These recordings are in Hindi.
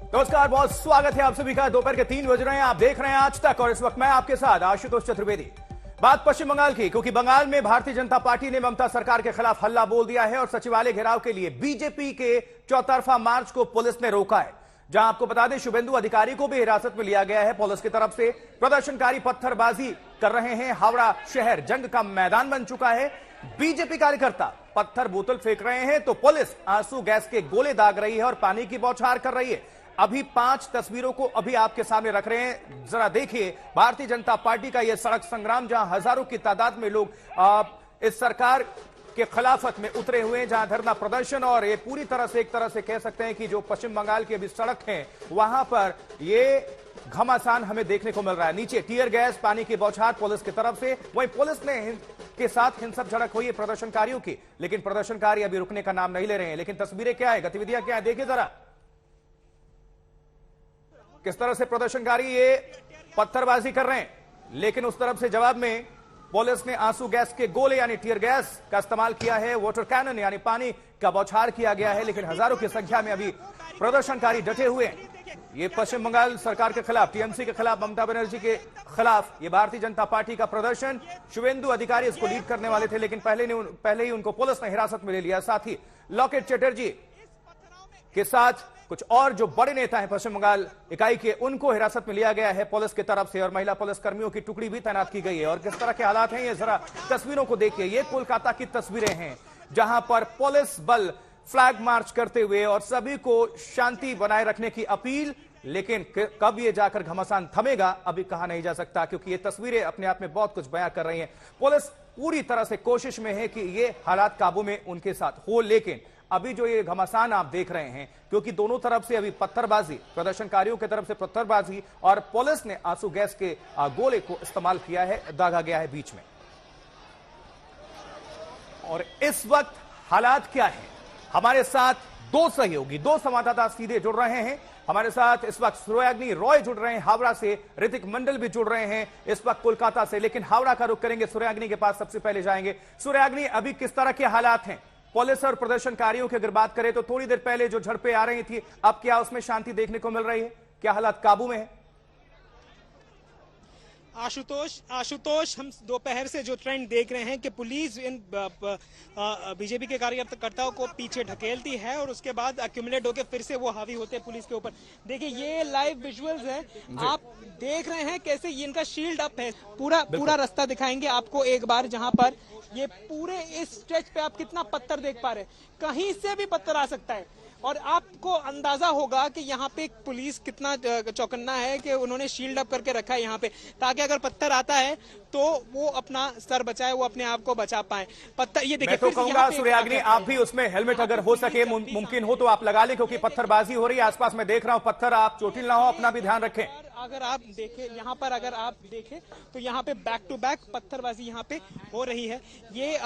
नमस्कार, बहुत स्वागत है आप सभी का। दोपहर के 3 बज रहे हैं, आप देख रहे हैं आज तक और इस वक्त मैं आपके साथ आशुतोष चतुर्वेदी। बात पश्चिम बंगाल की, क्योंकि बंगाल में भारतीय जनता पार्टी ने ममता सरकार के खिलाफ हल्ला बोल दिया है और सचिवालय घेराव के लिए बीजेपी के चौतरफा मार्च को पुलिस ने रोका है। जहां आपको बता दें, शुभेंदु अधिकारी को भी हिरासत में लिया गया है पुलिस की तरफ से। प्रदर्शनकारी पत्थरबाजी कर रहे हैं। हावड़ा शहर जंग का मैदान बन चुका है। बीजेपी कार्यकर्ता पत्थर बोतल फेंक रहे हैं तो पुलिस आंसू गैस के गोले दाग रही है और पानी की बौछार कर रही है। अभी 5 तस्वीरों को अभी आपके सामने रख रहे हैं, जरा देखिए। भारतीय जनता पार्टी का यह सड़क संग्राम, जहां हजारों की तादाद में लोग इस सरकार के खिलाफत में उतरे हुए हैं, जहां धरना प्रदर्शन और ये पूरी तरह से एक तरह से कह सकते हैं कि जो पश्चिम बंगाल की अभी सड़क है वहां पर ये घमासान हमें देखने को मिल रहा है। नीचे टीयर गैस, पानी की बौछार पुलिस की तरफ से। वहीं पुलिस ने के साथ हिंसक झड़प हुई है प्रदर्शनकारियों की, लेकिन प्रदर्शनकारी अभी रुकने का नाम नहीं ले रहे हैं। लेकिन तस्वीरें क्या है, गतिविधियां क्या है, देखिए जरा किस तरह से प्रदर्शनकारी ये पत्थरबाजी कर रहे हैं। लेकिन उस तरफ से जवाब में पुलिस ने आंसू गैस के गोले यानी टीयर गैस का इस्तेमाल किया है। वाटर कैनन यानी पानी का बौछार किया गया है। लेकिन हजारों की संख्या में अभी प्रदर्शनकारी डटे हुए हैं। ये पश्चिम बंगाल सरकार के खिलाफ, टीएमसी के खिलाफ, ममता बनर्जी के खिलाफ ये भारतीय जनता पार्टी का प्रदर्शन। शुभेंदु अधिकारी इसको लीड करने वाले थे, लेकिन पहले ही उनको पुलिस ने हिरासत में ले लिया। साथ ही लॉकेट चटर्जी के साथ कुछ और जो बड़े नेता हैं पश्चिम बंगाल इकाई के, उनको हिरासत में लिया गया है पुलिस की तरफ से और महिला पुलिस कर्मियों की टुकड़ी भी तैनात की गई है। और किस तरह के हालात हैं ये जरा तस्वीरों को देखिए। ये कोलकाता की तस्वीरें हैं जहां पर पुलिस बल फ्लैग मार्च करते हुए और सभी को शांति बनाए रखने की अपील। लेकिन कब ये जाकर घमासान थमेगा अभी कहा नहीं जा सकता, क्योंकि ये तस्वीरें अपने आप में बहुत कुछ बयां कर रही हैं। पुलिस पूरी तरह से कोशिश में है कि ये हालात काबू में उनके साथ हो। लेकिन अभी जो ये घमासान आप देख रहे हैं, क्योंकि दोनों तरफ से अभी पत्थरबाजी, प्रदर्शनकारियों की तरफ से पत्थरबाजी और पुलिस ने आंसू गैस के गोले को इस्तेमाल किया है, दागा गया है बीच में। और इस वक्त हालात क्या है, हमारे साथ 2 सहयोगी, 2 संवाददाता सीधे जुड़ रहे हैं हमारे साथ। इस वक्त सूर्याग्नि रॉय जुड़ रहे हैं हावड़ा से, ऋतिक मंडल भी जुड़ रहे हैं इस वक्त कोलकाता से। लेकिन हावड़ा का रुख करेंगे, सूर्याग्नि के पास सबसे पहले जाएंगे। सूर्याग्नि, अभी किस तरह के हालात हैं पुलिस और प्रदर्शनकारियों की अगर बात करें तो? थोड़ी देर पहले जो झड़पें आ रही थी, अब क्या उसमें शांति देखने को मिल रही है? क्या हालात काबू में है? आशुतोष, हम दोपहर से जो ट्रेंड देख रहे हैं कि पुलिस इन बीजेपी के कार्यकर्ताओं को पीछे ढकेलती है और उसके बाद एक्यूमुलेट होकर फिर से वो हावी होते हैं पुलिस के ऊपर। देखिए ये लाइव विजुअल्स है, आप देख रहे हैं कैसे ये इनका शील्ड अप है। पूरा रास्ता दिखाएंगे आपको एक बार, जहां पर ये पूरे इस स्ट्रेच पे आप कितना पत्थर देख पा रहे हैं। कहीं से भी पत्थर आ सकता है और आपको अंदाजा होगा कि यहाँ पे पुलिस कितना चौकन्ना है कि उन्होंने शील्ड अप करके रखा है यहाँ पे, ताकि अगर पत्थर आता है तो वो अपना सर बचाए, वो अपने आप को बचा पाए। पत्थर ये देखिए, मैं तो कहूंगा सूर्याग्नि आप भी उसमें हेलमेट अगर हो सके, मुमकिन हो तो आप लगा लें, क्योंकि पत्थरबाजी हो रही है आसपास। मैं देख रहा हूं पत्थर, आप चोटिल ना हो, अपना भी ध्यान रखें। अगर आप देखें यहाँ पर, अगर आप देखें तो यहाँ पे बैक टू बैक पत्थरबाजी यहाँ पे हो रही है। ये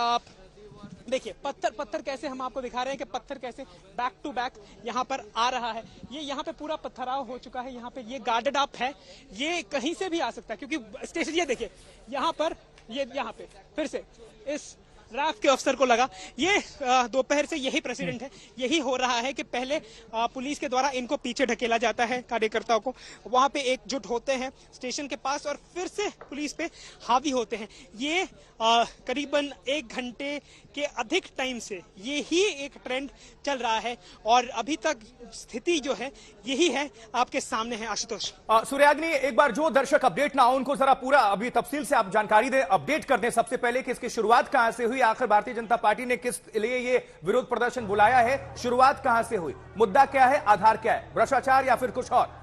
देखिए पत्थर कैसे हम आपको दिखा रहे हैं कि पत्थर कैसे बैक टू बैक यहाँ पर आ रहा है। ये यहाँ पे पूरा पत्थराव हो चुका है। यहाँ पे ये गार्डेड अप है, ये कहीं से भी आ सकता है क्योंकि स्टेशन, ये देखिए यहाँ पर, ये यहाँ पे फिर से इस राफ के अफसर को लगा। ये दोपहर से यही प्रेसिडेंट है, यही हो रहा है कि पहले पुलिस के द्वारा इनको पीछे ढकेला जाता है, कार्यकर्ताओं को वहां पे एकजुट होते हैं स्टेशन के पास और फिर से पुलिस पे हावी होते हैं। ये करीबन 1 घंटे के अधिक टाइम से यही एक ट्रेंड चल रहा है और अभी तक स्थिति जो है यही है, आपके सामने है। आशुतोष, सूर्याग्नि, एक बार जो दर्शक अपडेट ना हो उनको जरा पूरा अभी तफसील से आप जानकारी दें, अपडेट कर दें सबसे पहले कि इसकी शुरुआत कहां से हुई, आखिर भारतीय जनता पार्टी ने किस लिए ये विरोध प्रदर्शन बुलाया है, शुरुआत कहां से हुई, मुद्दा क्या है, आधार क्या है, भ्रष्टाचार या फिर कुछ और?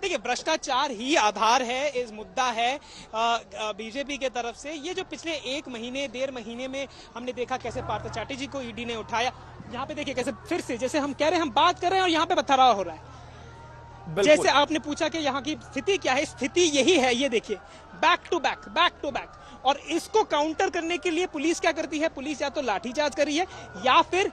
देखिए भ्रष्टाचार ही आधार है, इस मुद्दा है बीजेपी के तरफ से। ये जो पिछले 1 महीने 1.5 महीने में हमने देखा कैसे पार्थ चैटर्जी को ईडी ने उठाया, यहाँ पे देखिए कैसे फिर से, जैसे हम कह रहे हैं, हम बात कर रहे हैं और यहाँ पे पत्थराव हो रहा है। जैसे आपने पूछा कि यहाँ की स्थिति क्या है, स्थिति यही है। ये देखिए बैक टू बैक और इसको काउंटर करने के लिए पुलिस क्या करती है, पुलिस या तो लाठीचार्ज कर रही है या फिर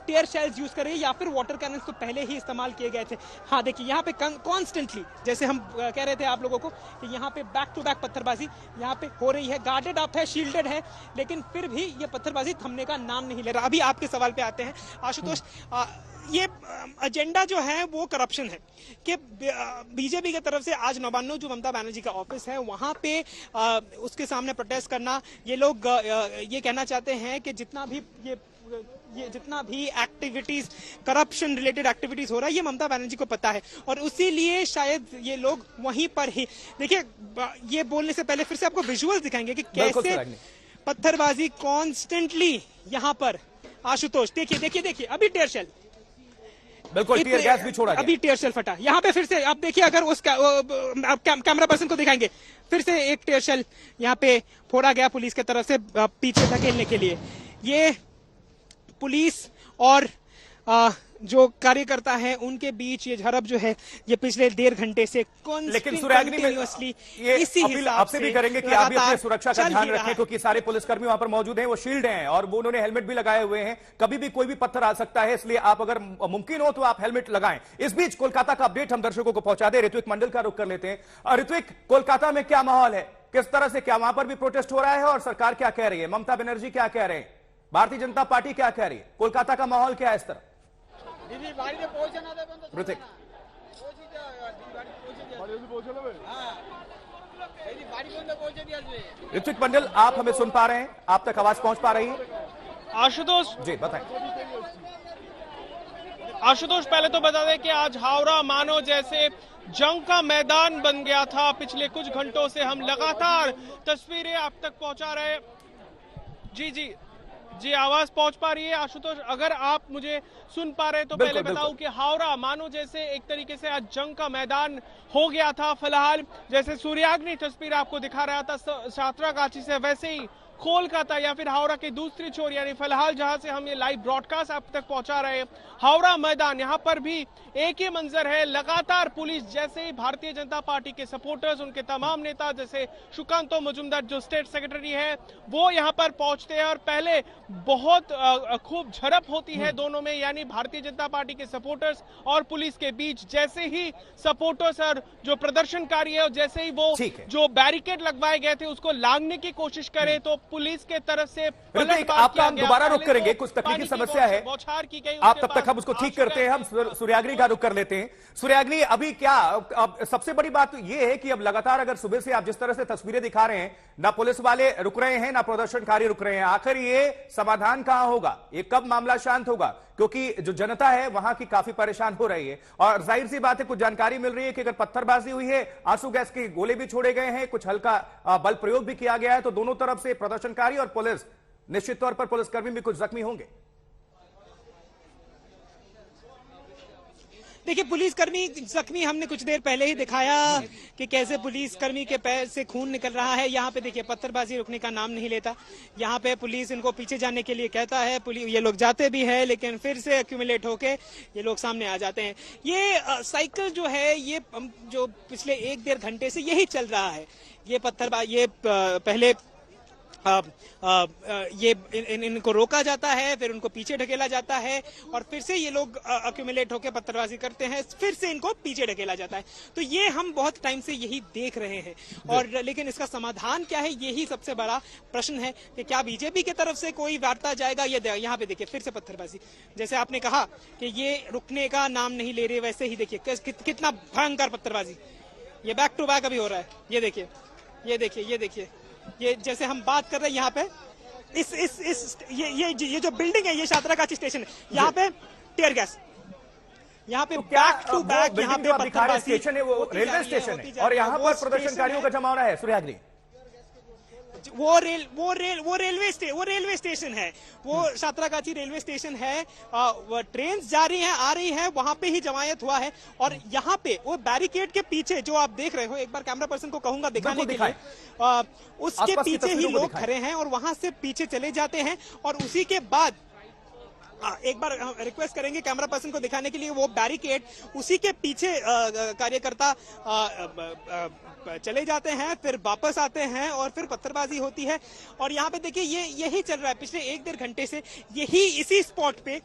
टेयर शेल्स यूज कर रही है या फिर वाटर कैनन तो पहले ही इस्तेमाल किए गए थे। हाँ देखिए यहाँ पे कॉन्स्टेंटली, जैसे हम कह रहे थे आप लोगों को कि यहाँ पे बैक टू बैक पत्थरबाजी यहाँ पे हो रही है। गार्डेड अप है, शील्डेड है, लेकिन फिर भी ये पत्थरबाजी थमने का नाम नहीं ले रहा। अभी आपके सवाल पे आते हैं आशुतोष, ये एजेंडा जो है वो करप्शन है कि बीजेपी की तरफ से आज नवान्नो जो ममता बनर्जी का ऑफिस है वहां पे उसके सामने प्रोटेस्ट करना, ये लोग ये कहना चाहते हैं कि जितना भी एक्टिविटीज, करप्शन रिलेटेड एक्टिविटीज हो रहा है ये ममता बनर्जी को पता है और इसीलिए शायद ये लोग वहीं पर ही, देखिए ये बोलने से पहले फिर से आपको विजुअल्स दिखाएंगे कि कैसे पत्थरबाजी कॉन्स्टेंटली यहाँ पर। आशुतोष देखिए देखिए देखिए, अभी टेयर शेल, बिल्कुल टीयर गैस भी छोड़ा गया। अभी टेयर शेल फटा। यहाँ पे फिर से आप देखिए, अगर उस कैमरा पर्सन को दिखाएंगे, फिर से एक टेयर शेल यहाँ पे फोड़ा गया पुलिस की तरफ से पीछे धकेलने के लिए। ये पुलिस और जो कार्यकर्ता है उनके बीच ये झड़प जो है ये पिछले 1.5 घंटे से लेकिन सूर्याग्नि में ये अपील आपसे भी करेंगे कि आप भी अपनी सुरक्षा का ध्यान रखें, क्योंकि सारे पुलिसकर्मी वहां पर मौजूद हैं, वो शील्ड हैं और वो उन्होंने हेलमेट भी लगाए हुए हैं। कभी भी कोई भी पत्थर आ सकता है, इसलिए आप अगर मुमकिन हो तो आप हेलमेट लगाएं। इस बीच कोलकाता का अपडेट हम दर्शकों को पहुंचा दे। ऋत्विक मंडल का रुख कर लेते हैं। ऋत्विक, कोलकाता में क्या माहौल है, किस तरह से, क्या वहां पर भी प्रोटेस्ट हो रहा है और सरकार क्या कह रही है, ममता बनर्जी क्या कह रहे हैं, भारतीय जनता पार्टी क्या कह रही है, कोलकाता का माहौल क्या है इस तरह? ऋतिक, ऋत्विक मंडल, आप हमें सुन पा रहे हैं, आप तक आवाज पहुंच पा रही है? आशुतोष जी बताएं। आशुतोष, पहले तो बता दें कि आज हावड़ा मानो जैसे जंग का मैदान बन गया था। पिछले कुछ घंटों से हम लगातार तस्वीरें आप तक पहुंचा रहे। जी आवाज पहुंच पा रही है आशुतोष? अगर आप मुझे सुन पा रहे तो पहले बताऊं कि हावड़ा मानो जैसे एक तरीके से आज जंग का मैदान हो गया था। फिलहाल जैसे सूर्याग्नि तस्वीर आपको दिखा रहा था सातरागाछी से, वैसे ही कोलकाता या फिर हावड़ा के दूसरी छोर, यानी फिलहाल जहां से हम ये लाइव ब्रॉडकास्ट आप तक पहुंचा रहे हैं, हावड़ा मैदान, यहां पर भी एक ही मंजर है। लगातार पुलिस, जैसे ही भारतीय जनता पार्टी के सपोर्टर्स, उनके तमाम नेता जैसे सुकांतो मजुमदार जो स्टेट सेक्रेटरी है वो यहां पर पहुंचते हैं और पहले बहुत खूब झड़प होती है दोनों में, यानी भारतीय जनता पार्टी के सपोर्टर्स और पुलिस के बीच। जैसे ही सपोर्टर्स और जो प्रदर्शनकारी है, जैसे ही वो जो बैरिकेड लगवाए गए थे उसको लांघने की कोशिश करे तो पुलिस के तरफ से आपका हम दोबारा रुक करेंगे, कुछ तकनीकी समस्या है, आप तब तक हम उसको ठीक करते हैं। हम सूर्याग्नि का रुक कर लेते हैं। सूर्याग्नि, अभी क्या अब सबसे बड़ी बात तो यह है कि अब लगातार अगर सुबह से आप जिस तरह से तस्वीरें दिखा रहे हैं, ना पुलिस वाले रुक रहे हैं ना प्रदर्शनकारी रुक रहे हैं, आखिर ये समाधान कहां होगा, ये कब मामला शांत होगा? क्योंकि जो जनता है वहां की काफी परेशान हो रही है और जाहिर सी बात है कुछ जानकारी मिल रही है कि अगर पत्थरबाजी हुई है, आंसू गैस के गोले भी छोड़े गए हैं, कुछ हल्का बल प्रयोग भी किया गया है, तो दोनों तरफ से प्रदर्शनकारी और पुलिस, निश्चित तौर पर पुलिसकर्मी भी कुछ जख्मी होंगे। देखिए पुलिसकर्मी जख्मी हमने कुछ देर पहले ही दिखाया कि कैसे पुलिसकर्मी के पैर से खून निकल रहा है। यहाँ पे देखिए पत्थरबाजी रुकने का नाम नहीं लेता। यहाँ पे पुलिस इनको पीछे जाने के लिए कहता है, ये लोग जाते भी है लेकिन फिर से एक्यूमुलेट होके ये लोग सामने आ जाते हैं। ये साइकिल जो है ये जो पिछले 1-1.5 घंटे से यही चल रहा है। ये पत्थरबाजी, ये पहले ये इनको रोका जाता है, फिर उनको पीछे ढकेला जाता है और फिर से ये लोग एक्यूमुलेट होकर पत्थरबाजी करते हैं, फिर से इनको पीछे ढकेला जाता है। तो ये हम बहुत टाइम से यही देख रहे हैं और लेकिन इसका समाधान क्या है, यही सबसे बड़ा प्रश्न है कि क्या बीजेपी की तरफ से कोई वार्ता जाएगा। ये यहाँ पे देखिए फिर से पत्थरबाजी, जैसे आपने कहा कि ये रुकने का नाम नहीं ले रहे, वैसे ही देखिए कितना भयंकर पत्थरबाजी, ये बैक टू बैक अभी हो रहा है। ये देखिए ये देखिए ये देखिए, ये जैसे हम बात कर रहे हैं यहाँ पे ये जो बिल्डिंग है ये सातरागाछी स्टेशन है, यहाँ पे टेयर गैस, यहाँ पे बैक टू बैक, यहाँ पे पत्थरबाजी स्टेशन है, वो रेलवे स्टेशन है और यहाँ पर प्रदर्शनकारियों का जमावड़ा है। सूर्याग्नि, वो रेलवे स्टेशन है, वो सातरागाछी रेलवे स्टेशन है। ट्रेन जा रही है, आ रही है, वहां पे ही जमायत हुआ है और यहाँ पे वो बैरिकेड के पीछे जो आप देख रहे हो, एक बार कैमरा पर्सन को कहूंगा दिखाने के लिए, उसके पीछे ही लोग खड़े हैं और वहां से पीछे चले जाते हैं और उसी के बाद एक बार रिक्वेस्ट करेंगे कैमरा पर्सन को दिखाने के लिए, वो बैरिकेड उसी के पीछे कार्यकर्ता चले जाते हैं, फिर वापस आते हैं और फिर पत्थरबाजी होती है। और यहाँ पे देखिए ये यही चल रहा है पिछले 1-1.5 घंटे से, यही इसी स्पॉट पे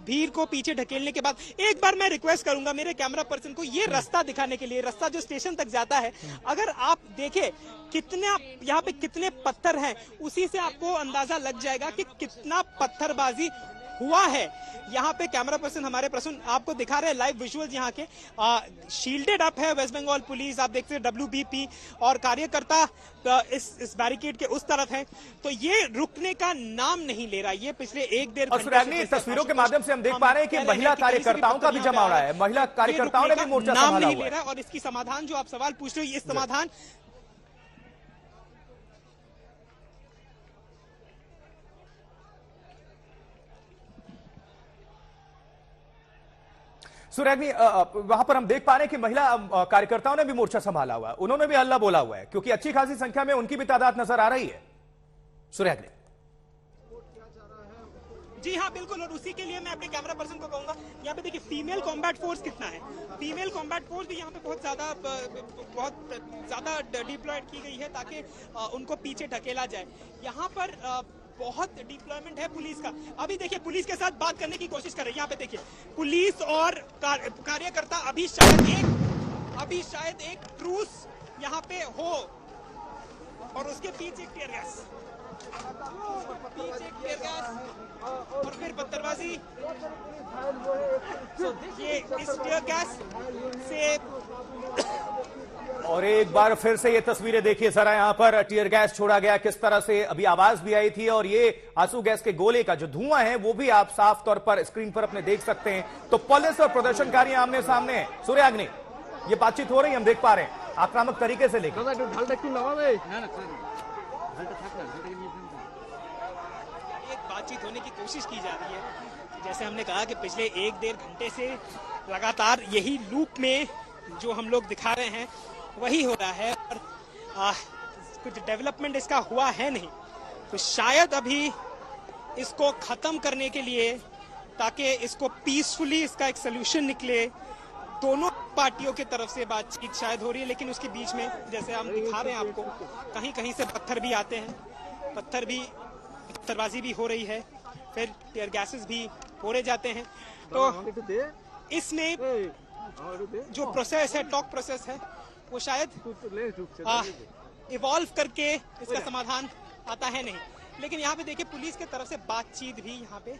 भीड़ को पीछे ढकेलने के बाद। एक बार मैं रिक्वेस्ट करूंगा मेरे कैमरा पर्सन को ये रास्ता दिखाने के लिए, रास्ता जो स्टेशन तक जाता है, अगर आप देखें कितना यहाँ पे कितने पत्थर हैं, उसी से आपको अंदाजा लग जाएगा कि कितना पत्थरबाजी हुआ है। यहाँ पे कैमरा पर्सन हमारे प्रसून आपको दिखा रहे हैं लाइव विजुअल्स यहाँ के। शील्डेड अप है वेस्ट बंगाल पुलिस, आप देखते हैं WBP, और कार्यकर्ता इस बैरिकेड के उस तरफ है। तो ये रुकने का नाम नहीं ले रहा, ये पिछले 1-1.5 घंटे तस्वीरों के माध्यम से हम देख पा रहे हैं कि महिला कार्यकर्ताओं का भी जमा हो रहा है, महिला कार्यकर्ताओं ने भी मोर्चा नाम नहीं ले रहा। और इसकी समाधान जो आप सवाल पूछ रहे हो, ये समाधान सुरैग्नि, वहां पर हम देख पा रहे हैं कि महिला कार्यकर्ताओं ने भी मोर्चा संभाला हुआ है, उन्होंने भी हल्ला बोला हुआ है, क्योंकि अच्छी खासी संख्या में उनकी भी तादाद नजर आ रही है। सुरैग्नि, जी हाँ बिल्कुल, और उसी के लिए मैं अपने कैमरा पर्सन को कहूंगा, यहाँ पे देखिए फीमेल कॉम्बैट फोर्स कितना है। फीमेल कॉम्बैट फोर्स भी यहाँ पे बहुत ज्यादा डिप्लॉयड की गई है ताकि उनको पीछे ढकेला जाए। यहाँ पर बहुत डिप्लॉयमेंट है पुलिस का। अभी देखिए पुलिस के साथ बात करने की कोशिश कर रहे हैं। यहाँ पे देखिए पुलिस और कार्यकर्ता अभी शायद एक ट्रूस यहाँ पे हो, और उसके पीछे टीयर गैस, और फिर पत्थरबाजी। ये इस टीयर गैस से, और एक बार फिर से ये तस्वीरें देखिए जरा, यहां पर टीयर गैस छोड़ा गया, किस तरह से अभी आवाज भी आई थी, और ये आंसू गैस के गोले का जो धुआं है वो भी आप साफ तौर पर स्क्रीन पर अपने देख सकते हैं। तो पुलिस और प्रदर्शनकारी आमने सामने हैं। सूर्याग्नि, ये बातचीत हो रही है, हम देख पा रहे हैं आक्रामक तरीके से। लेकिन एक बातचीत होने की कोशिश की जा रही है, जैसे हमने कहा कि पिछले 1-1.5 घंटे से लगातार यही लूप में जो हम लोग दिखा रहे हैं वही हो रहा है, और कुछ डेवलपमेंट इसका हुआ है नहीं। तो शायद अभी इसको खत्म करने के लिए, ताकि इसको पीसफुली इसका एक सोल्यूशन निकले, दोनों पार्टियों की तरफ से बातचीत शायद हो रही है, लेकिन उसके बीच में जैसे हम दिखा रहे हैं आपको, कहीं कहीं से पत्थर भी आते हैं, पत्थरबाजी भी हो रही है, फिर टीयर गैसेस भी फोड़े जाते हैं। तो इसमें जो प्रोसेस है, टॉक प्रोसेस है, वो शायद इवॉल्व करके इसका समाधान आता है नहीं। लेकिन यहाँ पे देखिए पुलिस के तरफ से बातचीत भी यहाँ पे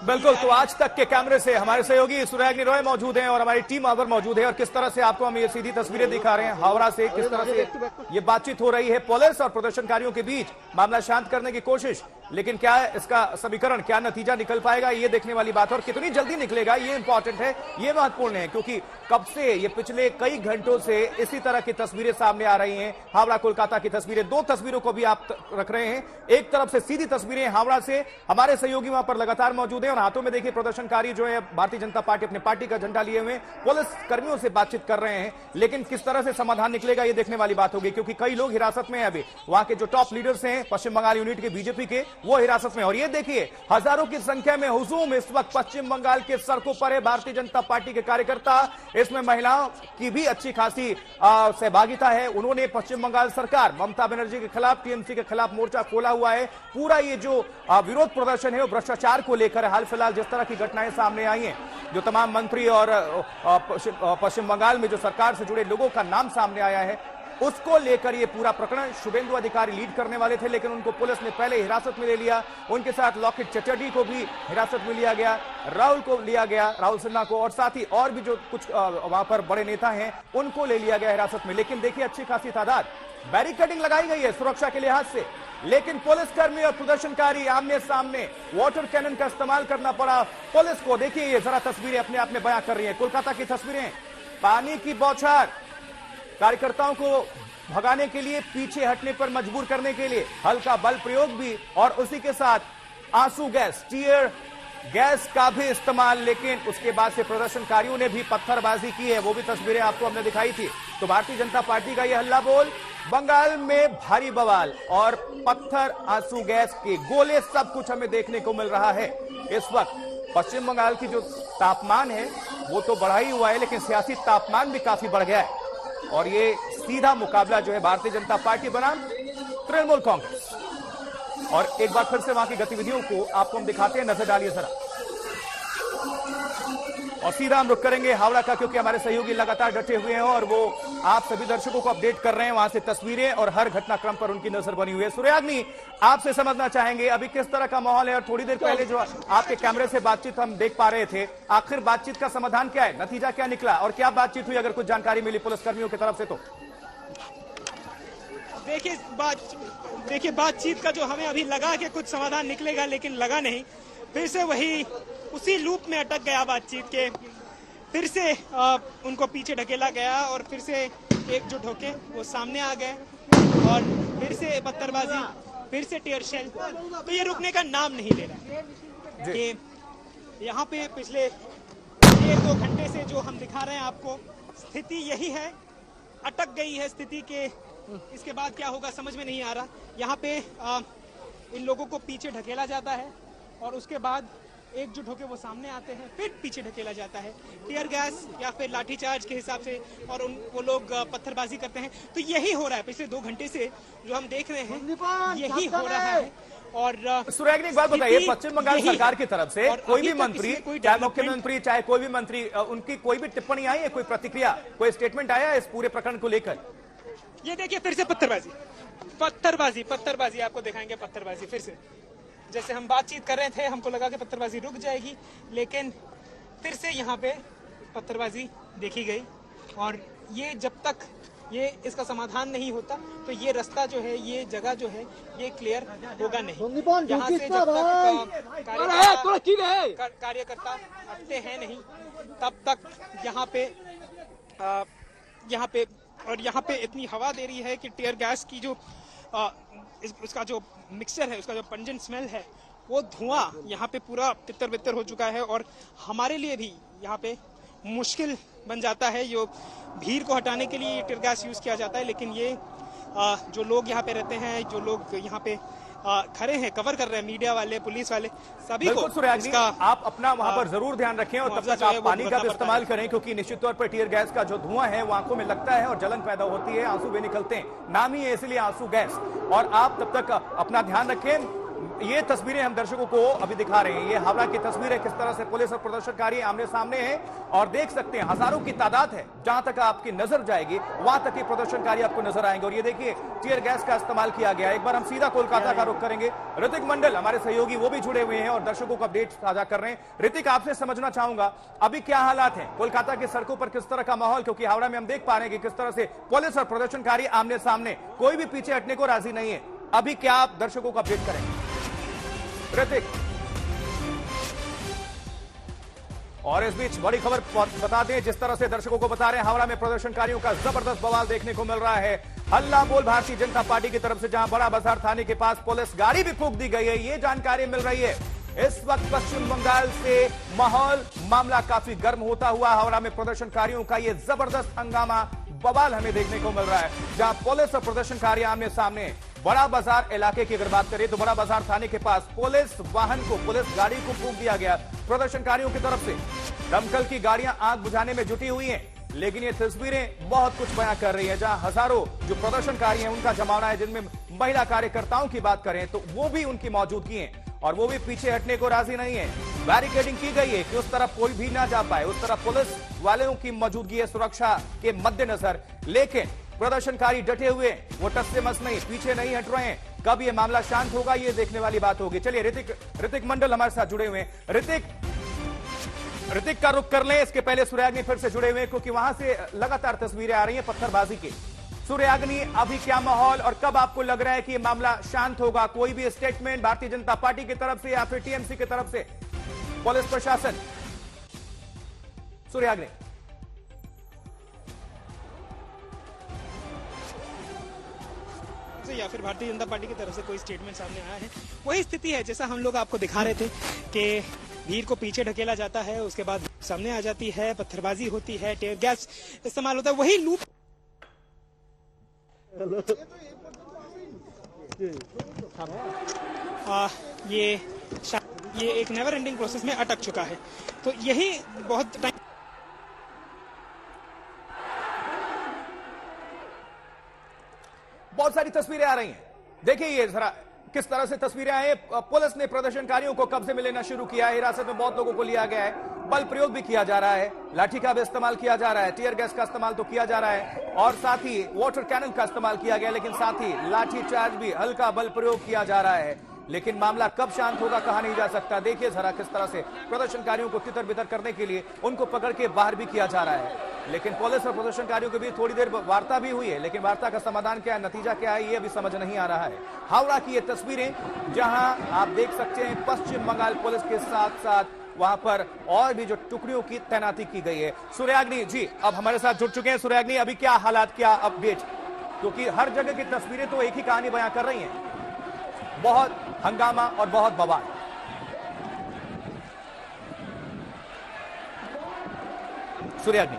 बिल्कुल। तो आज तक के कैमरे से हमारे सहयोगी सुरैग्नि रॉय मौजूद हैं और हमारी टीम अवर मौजूद है, और किस तरह से आपको हम ये सीधी तस्वीरें दिखा रहे हैं हावड़ा से, किस तरह से ये बातचीत हो रही है पुलिस और प्रदर्शनकारियों के बीच, मामला शांत करने की कोशिश। लेकिन क्या इसका समीकरण, क्या नतीजा निकल पाएगा, ये देखने वाली बात है, और कितनी जल्दी निकलेगा ये इंपॉर्टेंट है, ये महत्वपूर्ण है, क्योंकि कब से ये पिछले कई घंटों से इसी तरह की तस्वीरें सामने आ रही हैं। हावड़ा कोलकाता की तस्वीरें, 2 तस्वीरों को भी आप रख रहे हैं, एक तरफ से सीधी तस्वीरें हावड़ा से, हमारे सहयोगी वहां पर लगातार मौजूद हैं, और हाथों में देखिए प्रदर्शनकारी जो है भारतीय जनता पार्टी अपने पार्टी का झंडा लिए हुए पुलिस कर्मियों से बातचीत कर रहे हैं। लेकिन किस तरह से समाधान निकलेगा ये देखने वाली बात होगी, क्योंकि कई लोग हिरासत में हैं अभी, वहां के जो टॉप लीडर्स हैं पश्चिम बंगाल यूनिट के बीजेपी के, वो हिरासत में। और ये देखिए हजारों की संख्या में हुजूम इस वक्त पश्चिम बंगाल के सड़कों पर है भारतीय जनता पार्टी के कार्यकर्ता, इसमें महिलाओं की भी अच्छी खासी सहभागिता है। उन्होंने पश्चिम बंगाल सरकार ममता बनर्जी के खिलाफ, टीएमसी के खिलाफ मोर्चा खोला हुआ है। पूरा ये जो विरोध प्रदर्शन है वो भ्रष्टाचार को लेकर, हाल फिलहाल जिस तरह की घटनाएं सामने आई हैं, जो तमाम मंत्री और पश्चिम बंगाल में जो सरकार से जुड़े लोगों का नाम सामने आया है, उसको लेकर ये पूरा प्रकरण शुभेंदु अधिकारी लीड करने वाले थे, लेकिन उनको पुलिस ने पहले हिरासत में ले लिया। उनके साथ लॉकेट चटर्जी को भी हिरासत में लिया गया, राहुल को लिया गया, राहुल सिन्हा को, और साथ ही और भी जो कुछ वहां पर बड़े नेता हैं उनको ले लिया गया हिरासत में। लेकिन देखिए अच्छी खासी तादाद, बैरिकेडिंग लगाई गई है सुरक्षा के लिहाज से, लेकिन पुलिसकर्मी और प्रदर्शनकारी आमने सामने, वाटर कैनन का इस्तेमाल करना पड़ा पुलिस को। देखिए ये जरा तस्वीरें अपने आप में बयां कर रही है, कोलकाता की तस्वीरें, पानी की बौछार, कार्यकर्ताओं को भगाने के लिए, पीछे हटने पर मजबूर करने के लिए हल्का बल प्रयोग भी, और उसी के साथ आंसू गैस, टीयर गैस का भी इस्तेमाल। लेकिन उसके बाद से प्रदर्शनकारियों ने भी पत्थरबाजी की है, वो भी तस्वीरें आपको हमने दिखाई थी। तो भारतीय जनता पार्टी का यह हल्ला बोल, बंगाल में भारी बवाल और पत्थर, आंसू गैस के गोले, सब कुछ हमें देखने को मिल रहा है। इस वक्त पश्चिम बंगाल की जो तापमान है वो तो बढ़ा ही हुआ है, लेकिन सियासी तापमान भी काफी बढ़ गया है और ये सीधा मुकाबला जो है भारतीय जनता पार्टी बनाम तृणमूल कांग्रेस। और एक बार फिर से वहां की गतिविधियों को आपको हम दिखाते हैं, नजर डालिए जरा। और सीधा हम रुक करेंगे हावड़ा का, क्योंकि हमारे सहयोगी लगातार डटे हुए हैं और वो आप सभी दर्शकों को अपडेट कर रहे हैं वहां से तस्वीरें और हर घटनाक्रम पर उनकी नजर बनी हुई है। सूर्याग्नि, आपसे समझना चाहेंगे अभी किस तरह का माहौल है और थोड़ी देर पहले जो आपके कैमरे से बातचीत हम देख पा रहे थे, आखिर बातचीत का समाधान क्या है, नतीजा क्या निकला और क्या बातचीत हुई, अगर कुछ जानकारी मिली पुलिसकर्मियों की तरफ से तो? देखिए बातचीत का जो हमें अभी लगा कि कुछ समाधान निकलेगा, लेकिन लगा नहीं। फिर से वही उसी लूप में अटक गया बातचीत के। फिर से उनको पीछे ढकेला गया और फिर से एकजुट होके वो सामने आ गए और फिर से पत्थरबाजी, फिर से टीयर शेल। तो ये रुकने का नाम नहीं ले रहा कि यहाँ पे पिछले 1-2 घंटे से जो हम दिखा रहे हैं आपको, स्थिति यही है, अटक गई है स्थिति के। इसके बाद क्या होगा समझ में नहीं आ रहा। यहाँ पे इन लोगों को पीछे ढकेला जाता है और उसके बाद एकजुट होकर वो सामने आते हैं, फिर पीछे ढकेला जाता है टीयर गैस या फिर लाठीचार्ज के हिसाब से, और वो लोग पत्थरबाजी करते हैं। तो यही हो रहा है पिछले 2 घंटे से जो हम देख रहे हैं, यही हो रहा है। और सूर्याग्नि, एक बात बताइए, पश्चिम बंगाल सरकार की तरफ से कोई भी मंत्री, चाहे मुख्यमंत्री चाहे कोई भी मंत्री, उनकी कोई भी टिप्पणी आई है, कोई प्रतिक्रिया, कोई स्टेटमेंट आया इस पूरे प्रकरण को लेकर? ये देखिए फिर से पत्थरबाजी आपको दिखाएंगे। पत्थरबाजी फिर से, जैसे हम बातचीत कर रहे थे हमको लगा कि पत्थरबाजी रुक जाएगी, लेकिन फिर से यहाँ पे पत्थरबाजी देखी गई। और ये जब तक ये इसका समाधान नहीं होता तो ये रास्ता जो है, ये जगह जो है, ये क्लियर होगा नहीं। यहाँ से जब तक कार्यकर्ता हटते हैं नहीं, तब तक यहाँ पे इतनी हवा दे रही है कि टीयर गैस की जो उसका जो मिक्सचर है, उसका जो पंजेंट स्मेल है, वो धुआं यहाँ पे पूरा तितर बितर हो चुका है और हमारे लिए भी यहाँ पे मुश्किल बन जाता है। जो भीड़ को हटाने के लिए टीयर गैस यूज किया जाता है, लेकिन ये जो लोग यहाँ पे रहते हैं, जो लोग यहाँ पे खड़े हैं, कवर कर रहे हैं, मीडिया वाले, पुलिस वाले, सभी को इसका आप अपना वहां पर जरूर ध्यान रखें और तब तक आप पानी का भी इस्तेमाल करें, क्योंकि निश्चित तौर पर टीयर गैस का जो धुआं है वो आंखों में लगता है और जलन पैदा होती है, आंसू भी निकलते हैं, नाम ही है इसलिए आंसू गैस। और आप तब तक अपना ध्यान रखें। ये तस्वीरें हम दर्शकों को अभी दिखा रहे हैं, ये हावड़ा की तस्वीर है, किस तरह से पुलिस और प्रदर्शनकारी आमने सामने हैं और देख सकते हैं हजारों की तादाद है। जहां तक आपकी नजर जाएगी वहां तक ही प्रदर्शनकारी आपको नजर आएंगे। और ये देखिए टीयर गैस का इस्तेमाल किया गया। एक बार हम सीधा कोलकाता का रुख करेंगे। ऋतिक मंडल हमारे सहयोगी वो भी जुड़े हुए हैं और दर्शकों को अपडेट साझा कर रहे हैं। ऋतिक, आपसे समझना चाहूंगा अभी क्या हालात है कोलकाता की सड़कों पर, किस तरह का माहौल, क्योंकि हावड़ा में हम देख पा रहे हैं कि किस तरह से पुलिस और प्रदर्शनकारी आमने सामने, कोई भी पीछे हटने को राजी नहीं है। अभी क्या आप दर्शकों को अपडेट करें ऋतिक? और इस बीच बड़ी खबर बता दें, जिस तरह से दर्शकों को बता रहे हैं, हावड़ा में प्रदर्शनकारियों का जबरदस्त बवाल देखने को मिल रहा है। हल्ला बोल भारतीय जनता पार्टी की तरफ से, जहां बड़ा बाजार थाने के पास पुलिस गाड़ी भी फूंक दी गई है, ये जानकारी मिल रही है। इस वक्त पश्चिम बंगाल से मामला काफी गर्म होता हुआ हावड़ा में प्रदर्शनकारियों का ये जबरदस्त हंगामा, बवाल हमें देखने को मिल रहा है, जहां पुलिस और प्रदर्शनकारी आमने सामने। बड़ा बाजार इलाके की अगर बात करें तो बड़ा बाजार थाने के पास पुलिस वाहन को, पुलिस गाड़ी को फूंक दिया गया प्रदर्शनकारियों की तरफ से। दमकल की गाड़ियां आग बुझाने में जुटी हुई हैं, लेकिन ये तस्वीरें बहुत कुछ बयां कर रही हैं, जहां हजारों जो प्रदर्शनकारी हैं उनका जमावड़ा है, जिनमें महिला कार्यकर्ताओं की बात करें तो वो भी उनकी मौजूदगी है और वो भी पीछे हटने को राजी नहीं है। बैरिकेडिंग की गई है कि उस तरफ कोई भी ना जा पाए, उस तरफ पुलिस वालों की मौजूदगी है सुरक्षा के मद्देनजर, लेकिन प्रदर्शनकारी डटे हुए, वो टस से मस नहीं, पीछे नहीं हट रहे हैं। कब ये मामला शांत होगा ये देखने वाली बात होगी। चलिए ऋतिक मंडल हमारे साथ जुड़े हुए हैं। ऋतिक का रुख कर लें, इसके पहले सूर्याग्नि फिर से जुड़े हुए हैं, क्योंकि वहां से लगातार तस्वीरें आ रही हैं पत्थरबाजी की। सूर्याग्नि, अभी क्या माहौल और कब आपको लग रहा है कि ये मामला शांत होगा? कोई भी स्टेटमेंट भारतीय जनता पार्टी की तरफ से या फिर टीएमसी की तरफ से, पुलिस प्रशासन? सूर्याग्नि। या फिर भारतीय जनता पार्टी की तरफ से कोई स्टेटमेंट सामने आया है? वही स्थिति है जैसा हम लोग आपको दिखा रहे थे कि भीड़ को पीछे ढकेला जाता है, उसके बाद सामने आ जाती है, पत्थरबाजी होती है, टीयर गैस इस्तेमाल होता है, वही लूप। ये ये एक नेवर एंडिंग प्रोसेस में अटक चुका है। तो यही बहुत टाइम बहुत सारी तस्वीरें आ रही हैं। देखिए ये जरा किस तरह से तस्वीरें आई हैं। पुलिस ने प्रदर्शनकारियों को कब्जे में लेना शुरू किया है। हिरासत में बहुत लोगों को लिया गया है। बल प्रयोग भी किया जा रहा है, लाठी का भी इस्तेमाल किया जा रहा है, टीयर गैस का इस्तेमाल तो किया जा रहा है और साथ ही वाटर कैनन का इस्तेमाल किया गया, लेकिन साथ ही लाठी चार्ज भी, हल्का बल प्रयोग किया जा रहा है। लेकिन मामला कब शांत होगा कहा नहीं जा सकता। देखिए जरा किस तरह से प्रदर्शनकारियों को तितर बितर करने के लिए उनको पकड़ के बाहर भी किया जा रहा है। लेकिन पुलिस और प्रदर्शनकारियों के बीच थोड़ी देर वार्ता भी हुई है, लेकिन वार्ता का समाधान क्या है, नतीजा क्या है, ये अभी समझ नहीं आ रहा है। हावड़ा की ये तस्वीरें जहां आप देख सकते हैं पश्चिम बंगाल पुलिस के साथ साथ वहां पर और भी जो टुकड़ियों की तैनाती की गई है। सूर्याग्नि जी अब हमारे साथ जुड़ चुके हैं। सूर्याग्नि, अभी क्या हालात, क्या अपडेट, क्योंकि हर जगह की तस्वीरें तो एक ही कहानी बयां कर रही हैं, बहुत हंगामा और बहुत बवाल। सूर्याग्नि,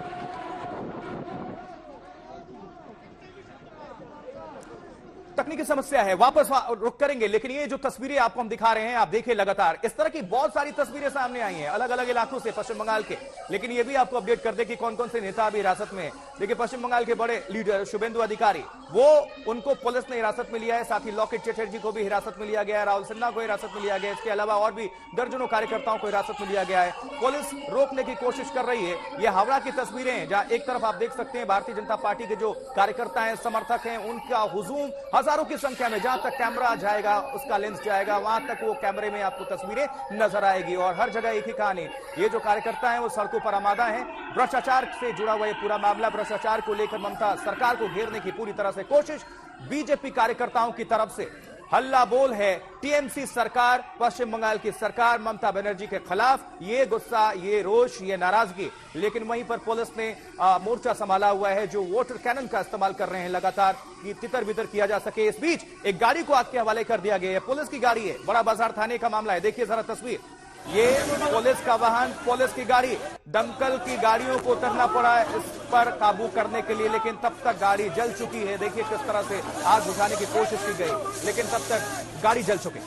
तकनीकी समस्या है, वापस रुक करेंगे, लेकिन ये जो तस्वीरें आपको हम दिखा रहे हैं, आप देखिए लगातार इस तरह की बहुत सारी तस्वीरें सामने आई हैं अलग अलग इलाकों से पश्चिम बंगाल के। लेकिन ये भी आपको अपडेट कर दे कि कौन कौन से नेता अभी हिरासत में। देखिए पश्चिम बंगाल के बड़े लीडर शुभेंदु अधिकारी, वो उनको पुलिस ने हिरासत में लिया है। साथ ही लॉकेट चटर्जी को भी हिरासत में लिया गया है, राहुल सिन्हा को हिरासत में लिया गया है। इसके अलावा और भी दर्जनों कार्यकर्ताओं को हिरासत में लिया गया है। पुलिस रोकने की कोशिश कर रही है। ये हावड़ा की तस्वीरें हैं जहां एक तरफ आप देख सकते हैं भारतीय जनता पार्टी के जो कार्यकर्ता हैं, समर्थक हैं, उनका हुजूम हजारों की संख्या में, जहां तक कैमरा जाएगा उसका लेंस जाएगा वहां तक वो कैमरे में आपको तस्वीरें नजर आएगी। और हर जगह एक ही कहानी, ये जो कार्यकर्ता हैं वो सड़कों पर आमादा हैं। भ्रष्टाचार से जुड़ा हुआ ये पूरा मामला, भ्रष्टाचार को लेकर ममता सरकार को घेरने की पूरी तरह से कोशिश बीजेपी कार्यकर्ताओं की तरफ से। हल्ला बोल है टीएमसी सरकार, पश्चिम बंगाल की सरकार ममता बनर्जी के खिलाफ, ये गुस्सा, ये रोष, ये नाराजगी। लेकिन वहीं पर पुलिस ने मोर्चा संभाला हुआ है, जो वाटर कैनन का इस्तेमाल कर रहे हैं लगातार कि तितर बितर किया जा सके। इस बीच एक गाड़ी को आग के हवाले कर दिया गया है, पुलिस की गाड़ी है, बड़ा बाजार थाने का मामला है। देखिए जरा तस्वीर, ये पुलिस का वाहन, पुलिस की गाड़ी, दमकल की गाड़ियों को उतरना पड़ा इस पर काबू करने के लिए, लेकिन तब तक गाड़ी जल चुकी है। देखिए किस तरह से आग बुझाने की कोशिश की गई, लेकिन तब तक गाड़ी जल चुकी।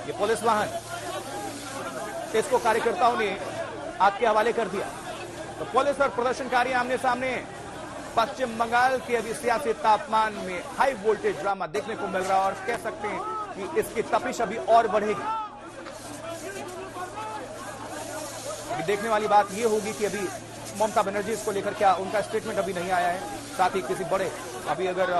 ये पुलिस वाहन, इसको कार्यकर्ताओं ने आग के हवाले कर दिया। तो पुलिस और प्रदर्शनकारी आमने सामने। पश्चिम बंगाल के अभी सियासी तापमान में हाई वोल्टेज ड्रामा देखने को मिल रहा है और कह सकते हैं कि इसकी तपिश अभी और बढ़ेगी। देखने वाली बात यह होगी कि अभी ममता बनर्जी इसको लेकर क्या, उनका स्टेटमेंट अभी नहीं आया है। साथ ही किसी बड़े अभी अगर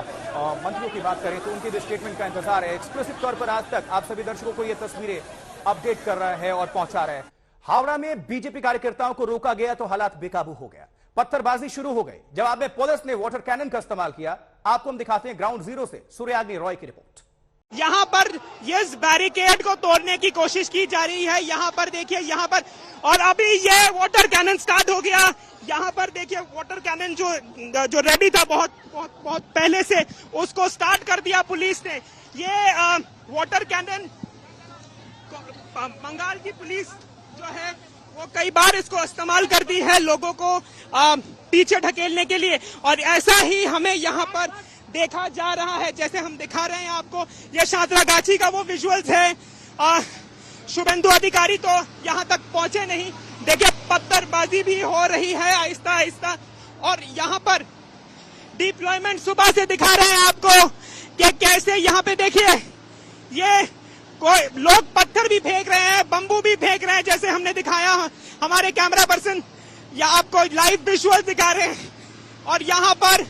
मंत्रियों की बात करें तो उनके भी स्टेटमेंट का इंतजार है। एक्सक्लूसिव तौर पर आज तक आप सभी दर्शकों को ये तस्वीरें अपडेट कर रहा है और पहुंचा रहा है। हावड़ा में बीजेपी कार्यकर्ताओं को रोका गया तो हालात बेकाबू हो गया, पत्थरबाजी शुरू हो गई। जवाब में पुलिस ने वाटर कैनन का इस्तेमाल किया। आपको हम दिखाते हैं ग्राउंड जीरो से सूर्याग्नि रॉय की रिपोर्ट। यहाँ पर इस बैरिकेड को तोड़ने की कोशिश की जा रही है। यहाँ पर देखिए, यहाँ पर, और अभी ये वाटर कैनन स्टार्ट हो गया। यहाँ पर देखिए वाटर कैनन जो रेडी था बहुत पहले से, उसको स्टार्ट कर दिया पुलिस ने। ये वाटर कैनन बंगाल की पुलिस जो है वो कई बार इसको इस्तेमाल करती है लोगों को पीछे ढकेलने के लिए, और ऐसा ही हमें यहाँ पर देखा जा रहा है। जैसे हम दिखा रहे हैं आपको, ये सांतरागाछी का वो विजुअल्स है। शुभेंदु अधिकारी तो यहाँ तक पहुंचे नहीं। देखिए पत्थरबाजी भी हो रही है आहिस्ता आहिस्ता, और यहाँ पर डिप्लॉयमेंट सुबह से दिखा रहे हैं आपको कि कैसे यहाँ पे देखिए ये कोई लोग पत्थर भी फेंक रहे हैं, बम्बू भी फेंक रहे हैं, जैसे हमने दिखाया। हमारे कैमरा पर्सन या आपको लाइव विजुअल दिखा रहे हैं। और यहाँ पर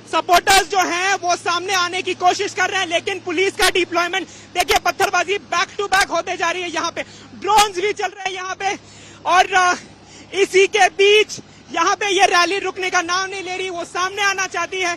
सपोर्टर्स जो हैं वो सामने आने की कोशिश कर रहे हैं, लेकिन पुलिस का डिप्लॉयमेंट देखिए, पत्थरबाजी बैक टू बैक होते जा रही है। यहाँ पे ड्रोन्स भी चल रहे हैं यहाँ पे, और इसी के बीच यहाँ पे ये रैली रुकने का नाम नहीं ले रही, वो सामने आना चाहती है।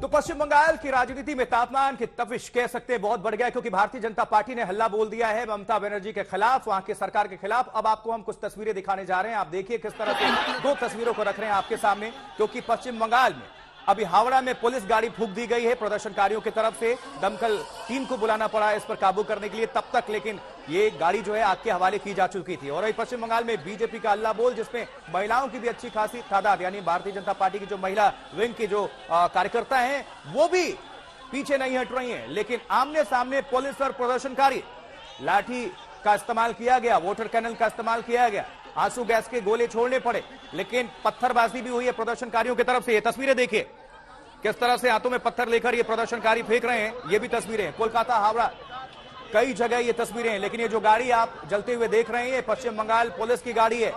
तो पश्चिम बंगाल की राजनीति में तापमान की तपिश कह सकते हैं बहुत बढ़ गया है, क्योंकि भारतीय जनता पार्टी ने हल्ला बोल दिया है ममता बनर्जी के खिलाफ, वहां की सरकार के खिलाफ। अब आपको हम कुछ तस्वीरें दिखाने जा रहे हैं। आप देखिए किस तरह से दो तस्वीरों को रख रहे हैं आपके सामने, क्योंकि पश्चिम बंगाल में अभी हावड़ा में पुलिस गाड़ी फूंक दी गई है प्रदर्शनकारियों की तरफ से। दमकल टीम को बुलाना पड़ा है इस पर काबू करने के लिए तब तक, लेकिन ये गाड़ी जो है आग के हवाले की जा चुकी थी। और पश्चिम बंगाल में बीजेपी का हल्ला बोल, जिसमें महिलाओं की भी अच्छी खासी तादाद, यानी भारतीय जनता पार्टी की जो महिला विंग की जो कार्यकर्ता हैं वो भी पीछे नहीं हट रही हैं। लेकिन आमने सामने पुलिस और प्रदर्शनकारी लाठी का इस्तेमाल किया गया, वाटर कैनन का इस्तेमाल किया गया, आंसू गैस के गोले छोड़ने पड़े, लेकिन पत्थरबाजी भी हुई है प्रदर्शनकारियों की तरफ से। ये तस्वीरें देखिए किस तरह से हाथों में पत्थर लेकर ये प्रदर्शनकारी फेंक रहे हैं। ये भी तस्वीरें हैं कोलकाता, हावड़ा, कई जगह ये तस्वीरें हैं। लेकिन ये जो गाड़ी आप जलते हुए देख रहे हैं, ये पश्चिम बंगाल पुलिस की गाड़ी है,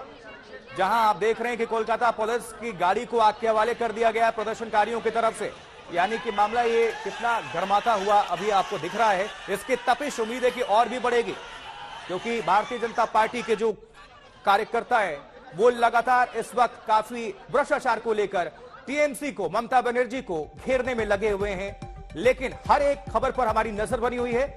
जहां आप देख रहे हैं कि कोलकाता पुलिस की गाड़ी को आग के हवाले कर दिया गया प्रदर्शनकारियों की तरफ से। यानी कि मामला ये कितना गर्माता हुआ अभी आपको दिख रहा है। इसकी तपिश उम्मीद है कि और भी बढ़ेगी, क्योंकि भारतीय जनता पार्टी के जो कार्यकर्ता है वो लगातार इस वक्त काफी भ्रष्टाचार को लेकर टीएमसी को, ममता बनर्जी को घेरने में लगे हुए हैं। लेकिन हर एक खबर पर हमारी नजर बनी हुई है।